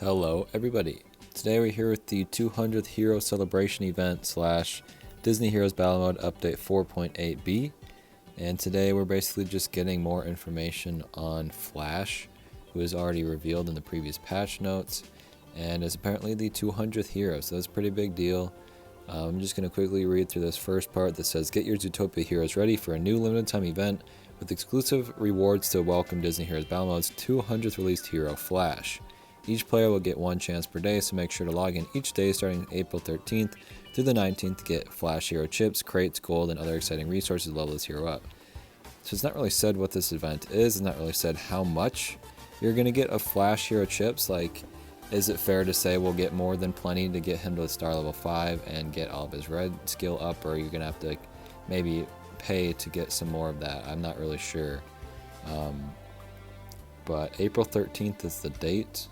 Hello everybody. Today we're here with the 200th Hero Celebration event / Disney Heroes Battle Mode Update 4.8b, and today we're basically just getting more information on Flash, who is already revealed in the previous patch notes, and is apparently the 200th hero, so that's a pretty big deal. I'm just going to quickly read through this first part that says, get your Zootopia heroes ready for a new limited time event with exclusive rewards to welcome Disney Heroes Battle Mode's 200th released hero, Flash. Each player will get one chance per day, so make sure to log in each day starting April 13th through the 19th to get Flash hero chips, crates, gold, and other exciting resources to level this hero up. So it's not really said what this event is, it's not really said how much you're going to get of Flash hero chips. Like, is it fair to say we'll get more than plenty to get him to star level 5 and get all of his red skill up, or are you going to have to maybe pay to get some more of that? I'm not really sure. But April 13th is the date.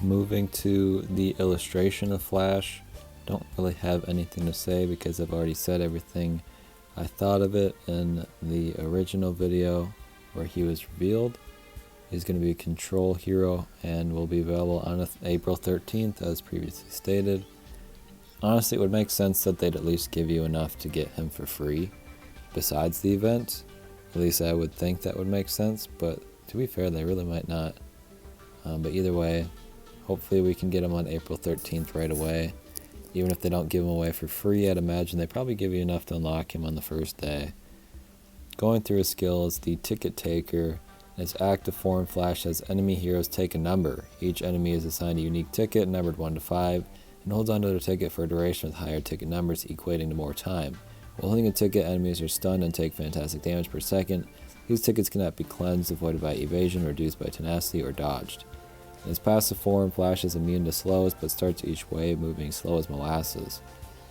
Moving to the illustration of Flash, don't really have anything to say because I've already said everything I thought of it in the original video where he was revealed. He's going to be a control hero and will be available on April 13th as previously stated. Honestly, it would make sense that they'd at least give you enough to get him for free besides the event. At least I would think that would make sense, but to be fair, they really might not. But either way, hopefully we can get him on April 13th right away. Even if they don't give him away for free, I'd imagine they probably give you enough to unlock him on the first day. Going through his skills, the Ticket Taker. In its active form, Flash has enemy heroes take a number. Each enemy is assigned a unique ticket, numbered 1 to 5, and holds onto their ticket for a duration with higher ticket numbers, equating to more time. While holding a ticket, enemies are stunned and take fantastic damage per second. These tickets cannot be cleansed, avoided by evasion, reduced by tenacity, or dodged. In its passive form, Flash is immune to slows, but starts each wave moving slow as molasses.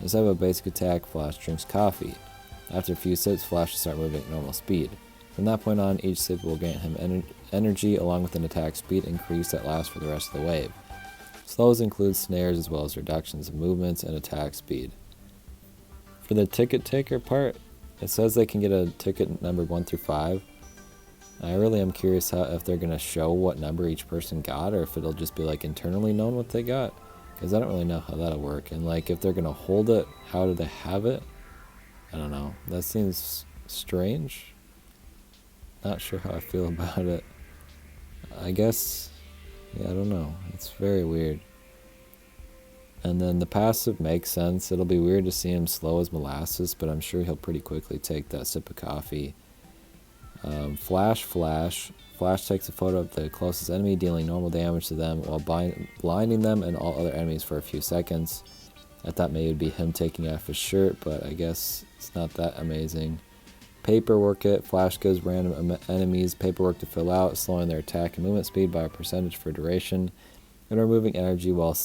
Instead of a basic attack, Flash drinks coffee. After a few sips, Flash will start moving at normal speed. From that point on, each sip will grant him energy along with an attack speed increase that lasts for the rest of the wave. Slows include snares as well as reductions of movements and attack speed. For the Ticket Taker part, it says they can get a ticket numbered 1 through 5. I really am curious if they're going to show what number each person got, or if it'll just be like internally known what they got, because I don't really know how that'll work. And like, if they're going to hold it, how do they have it? I don't know. That seems strange. Not sure how I feel about it. I guess, yeah, I don't know. It's very weird. And then the passive makes sense. It'll be weird to see him slow as molasses, but I'm sure he'll pretty quickly take that sip of coffee. Flash. Flash takes a photo of the closest enemy, dealing normal damage to them while blinding them and all other enemies for a few seconds. I thought maybe it would be him taking off his shirt, but I guess it's not that amazing. Paperwork it. Flash gives random enemies paperwork to fill out, slowing their attack and movement speed by a percentage for duration, and removing energy while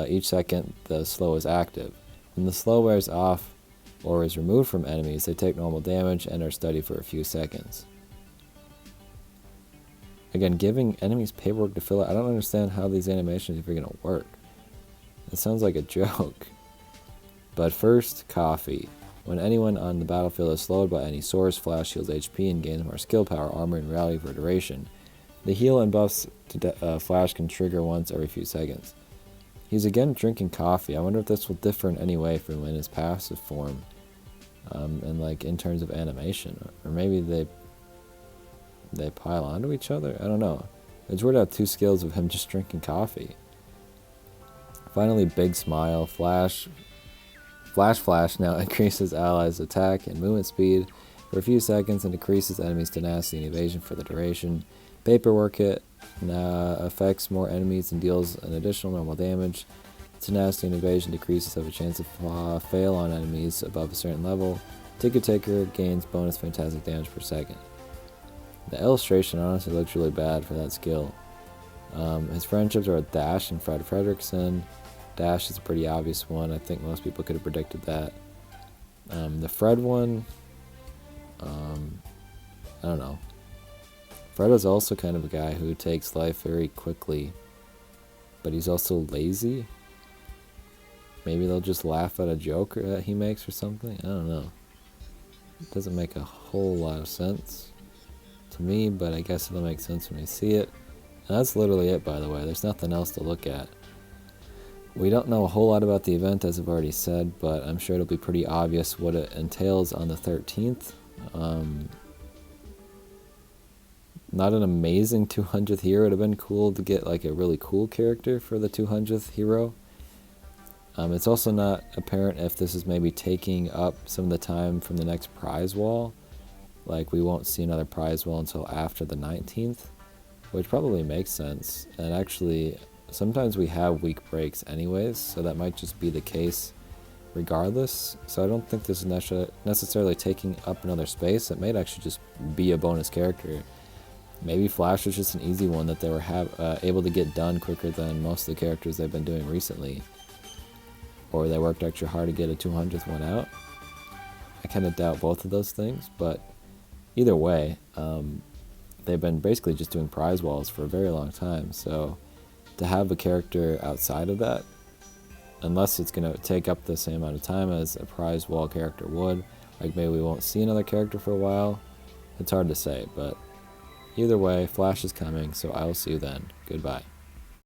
each second the slow is active. When the slow wears off or is removed from enemies, they take normal damage and are steady for a few seconds. Again, giving enemies paperwork to fill out, I don't understand how these animations are going to work. It sounds like a joke. But first, coffee. When anyone on the battlefield is slowed by any source, Flash heals HP and gains more skill power, armor, and rally for a duration. The heal and buffs to Flash can trigger once every few seconds. He's again drinking coffee. I wonder if this will differ in any way from in his passive form, and like in terms of animation, or maybe they pile onto each other. I don't know. It's weird to have two skills of him just drinking coffee. Finally, Big Smile. Flash now increases allies' attack and movement speed for a few seconds and decreases enemies' tenacity and evasion for the duration. Paperwork it affects more enemies and deals an additional normal damage. Tenacity and evasion decreases have a chance of fail on enemies above a certain level. Ticket Taker gains bonus fantastic damage per second. The illustration honestly looks really bad for that skill. His friendships are with Dash and Fred Fredrickson. Dash is a pretty obvious one. I think most people could have predicted that. The Fred one, I don't know. Fred is also kind of a guy who takes life very quickly, but he's also lazy. Maybe they'll just laugh at a joke that he makes or something. I don't know. It doesn't make a whole lot of sense to me, but I guess it'll make sense when I see it. And that's literally it, by the way. There's nothing else to look at. We don't know a whole lot about the event, as I've already said, but I'm sure it'll be pretty obvious what it entails on the 13th. Not an amazing 200th hero. It would have been cool to get like a really cool character for the 200th hero. It's also not apparent if this is maybe taking up some of the time from the next prize wall. Like, we won't see another prize wall until after the 19th, which probably makes sense. And actually, sometimes we have week breaks anyways, so that might just be the case regardless. So I don't think this is necessarily taking up another space. It might actually just be a bonus character. Maybe Flash was just an easy one that they were able to get done quicker than most of the characters they've been doing recently. Or they worked extra hard to get a 200th one out. I kind of doubt both of those things, but either way, they've been basically just doing prize walls for a very long time. So to have a character outside of that, unless it's going to take up the same amount of time as a prize wall character would, like maybe we won't see another character for a while, it's hard to say. But either way, Flash is coming, so I will see you then. Goodbye.